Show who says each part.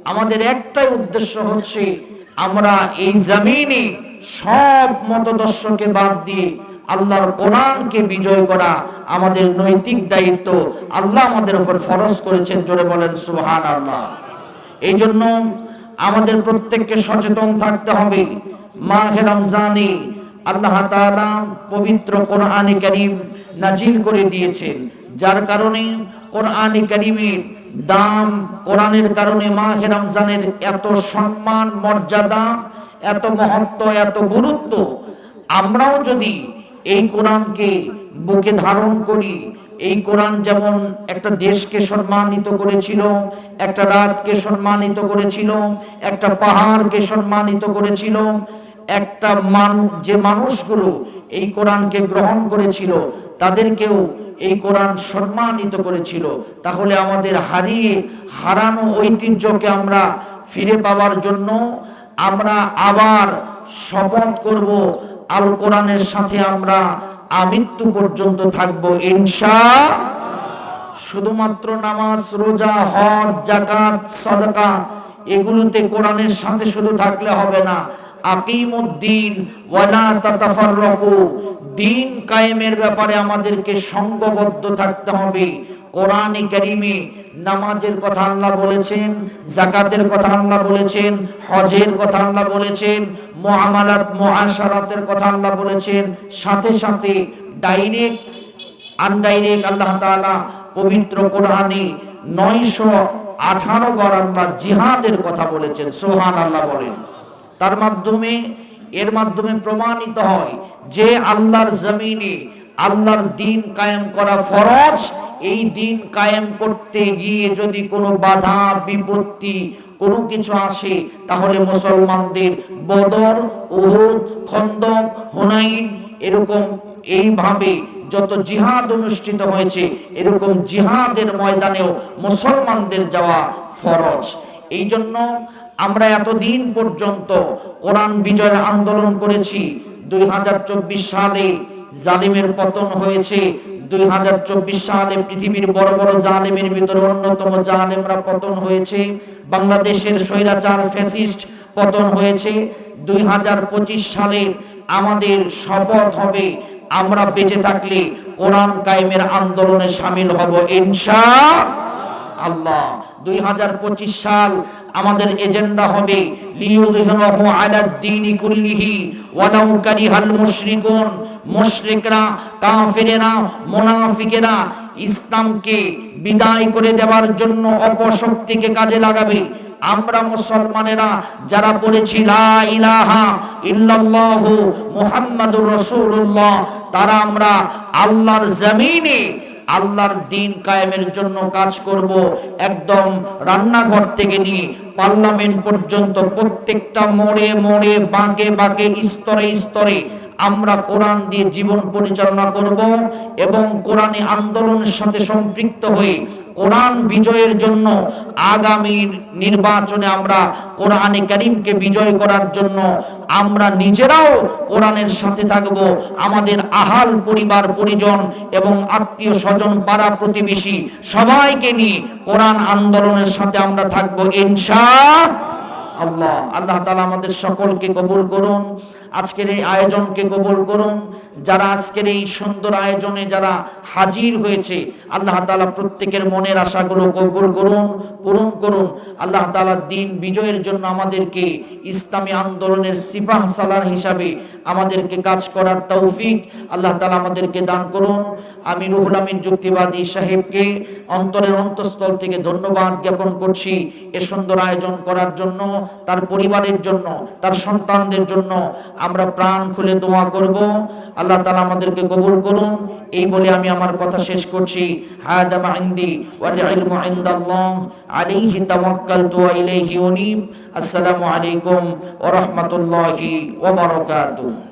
Speaker 1: আমাদের একটাই উদ্দেশ্য হচ্ছে আমরা এই জমিনে সব মতদর্শকে বাদ দিয়ে আল্লাহর কোরআনকে বিজয় করা আমাদের নৈতিক দায়িত্ব। আল্লাহ আমাদের উপর ফরজ করেছেন, জোরে বলেন সুবহানাল্লাহ। এই জন্য আমাদের প্রত্যেককে সচেতন থাকতে হবে। মাহে রমজানে আল্লাহ তাআলা পবিত্র কোরআনে কারীম নাজিল করে দিয়েছেন, যার কারণে কোরআনে কারীমের দাম, কোরআনের কারণে মাহে রমজানের এত সম্মান, মর্যাদা, এত মহত্ব, এত গুরুত্ব। আমরাও যদি এই কোরআনকে বুকে ধারণ করি, এই কোরআন যেমন একটা দেশকে সম্মানিত করেছিল, একটা রাতকে সম্মানিত করেছিল, একটা পাহাড়কে সম্মানিত করেছিল, একটা যে মানুষগুলো এই কোরআনকে গ্রহণ করেছিল তাদেরকেও এই কোরআন সম্মানিত করেছিল, তাহলে আমাদের হারানো ঐতিহ্যকে আমরা ফিরে পাওয়ার জন্য আমরা আবার শপথ করব, আল কোরআনের সাথে আমরা আমৃত্যু পর্যন্ত থাকবো ইনশাআল্লাহ। শুধুমাত্র নামাজ, রোজা, হজ, যাকাত, সাদাকা এগুলোতে কোরআনের সাথে শুধু থাকলে হবে না। আকিমুদ্দিন ওয়ালা তাতাফাররাকু, দ্বীন কায়েমের ব্যাপারে আমাদেরকে সংঘবদ্ধ থাকতে হবে। কোরআনে কারীমে নামাজের কথা আল্লাহ বলেছেন, যাকাতের কথা আল্লাহ বলেছেন, হজের কথা আল্লাহ বলেছেন, মুআমালাত মুআশারাতের কথা আল্লাহ বলেছেন, সাথে সাথে ডাইরেক্ট আনডাইরেক্ট আল্লাহ তাআলা পবিত্র কোরআনে 918 বার আল্লাহ জিহাদের কথা বলেছেন, সুবহানাল্লাহ বলেন। এর মাধ্যমে প্রমাণিত হয় যে আল্লাহর জমিনে আল্লাহর দ্বীন কায়েম করা ফরজ। এই দ্বীন কায়েম করতে গিয়ে যদি কোনো বাধা বিপত্তি কোনো কিছু আসে, তাহলে মুসলমানদের বদর, উহুদ, খন্দক, হুনাইন এরকম এইভাবে যত জিহাদ অনুষ্ঠিত হয়েছে, এরকম জিহাদের ময়দানেও মুসলমানদের যাওয়া ফরজ। এই জন্য আমরা এতদিন পর্যন্ত কোরআন বিজয়ের আন্দোলন করেছি। 2024 সালে জালিমের পতন হয়েছে। 2024 সালে পৃথিবীর বড় বড় জালেমের ভিতরে অন্যতম জালেমরা পতন হয়েছে। বাংলাদেশের স্বৈরাচার ফ্যাসিস্ট পতন হয়েছে। 2025 সালে আমাদের শপথ হবে, আমরা বেঁচে থাকলে কোরআন কায়েমের আন্দোলনে শামিল হব ইনশাআল্লাহ। 2025 সাল আমাদের এজেন্ডা হবে লিইয়ুযহিরাহু আলাদ-দীনি কুল্লিহি ওয়ালাউ কারিহাল মুশরিকুন। মুশরিকরা, কাফিরেরা, মুনাফিকেরা ইসলামকে বিদায় করে দেওয়ার জন্য অপশক্তিকে কাজে লাগাবে। আমরা মুসলমানেরা যারা পড়েছি লা ইলাহা ইল্লাল্লাহু মুহাম্মাদুর রাসূলুল্লাহ, তারা আমরা আল্লাহর জমিনে আল্লাহর দ্বীন কায়েমের জন্য কাজ করব। একদম রান্নাঘর থেকে নিয়ে পার্লামেন্ট পর্যন্ত প্রত্যেকটা মোড়ে মোড়ে, বাঁকে বাঁকে, স্তরে স্তরে আমরা কোরআন দিয়ে জীবন পরিচালনা করব এবং কোরআনী আন্দোলনের সাথে সম্পৃক্ত হয়ে কোরআন বিজয়ের জন্য আগামী নির্বাচনে আমরা কোরআনে কারীমকে বিজয় করার জন্য আমরা নিজেরাও কোরআনের সাথে থাকব। আমাদের আহাল, পরিবার, পরিজন এবং আত্মীয় স্বজন, পাড়া প্রতিবেশী সবাইকে নিয়ে কোরআন আন্দোলনের সাথে আমরা থাকব ইনশাআল্লাহ। আল্লাহ তাআলা আমাদের সকলকে কবুল করুন, আজকের এই আয়োজনকে কবুল করুন। যারা আজকের এই সুন্দর আয়োজনে যারা হাজির হয়েছে, আল্লাহ তাআলা প্রত্যেকের মনের আশাগুলো কবুল করুন, পূরণ করুন। আল্লাহ তাআলা দ্বীন বিজয়ের জন্য আমাদেরকে ইসলামী আন্দোলনের সিপাহ সালার হিসাবে আমাদেরকে কাজ করার তৌফিক আল্লাহ তাআলা আমাদেরকে দান করুন। আমি রুহুল আমিন যুক্তিবাদী সাহেবকে অন্তরের অন্তঃস্থল থেকে ধন্যবাদ জ্ঞাপন করছি এ সুন্দর আয়োজন করার জন্য, তার পরিবারের জন্য, তার সন্তানদের জন্য আমরা প্রাণ খুলে দোয়া করব। আল্লাহ তাআলা আমাদেরকে কবুল করুন। এই বলে আমি আমার কথা শেষ করছি। হাদা মা ইনদি ওয়াল ইলমু ইনদাল্লাহ আলাইহি তাওয়াক্কালতু ওয়া ইলাইহি উনীব। আসসালামু আলাইকুম ওয়া রাহমাতুল্লাহি ওয়া বারাকাতুহু।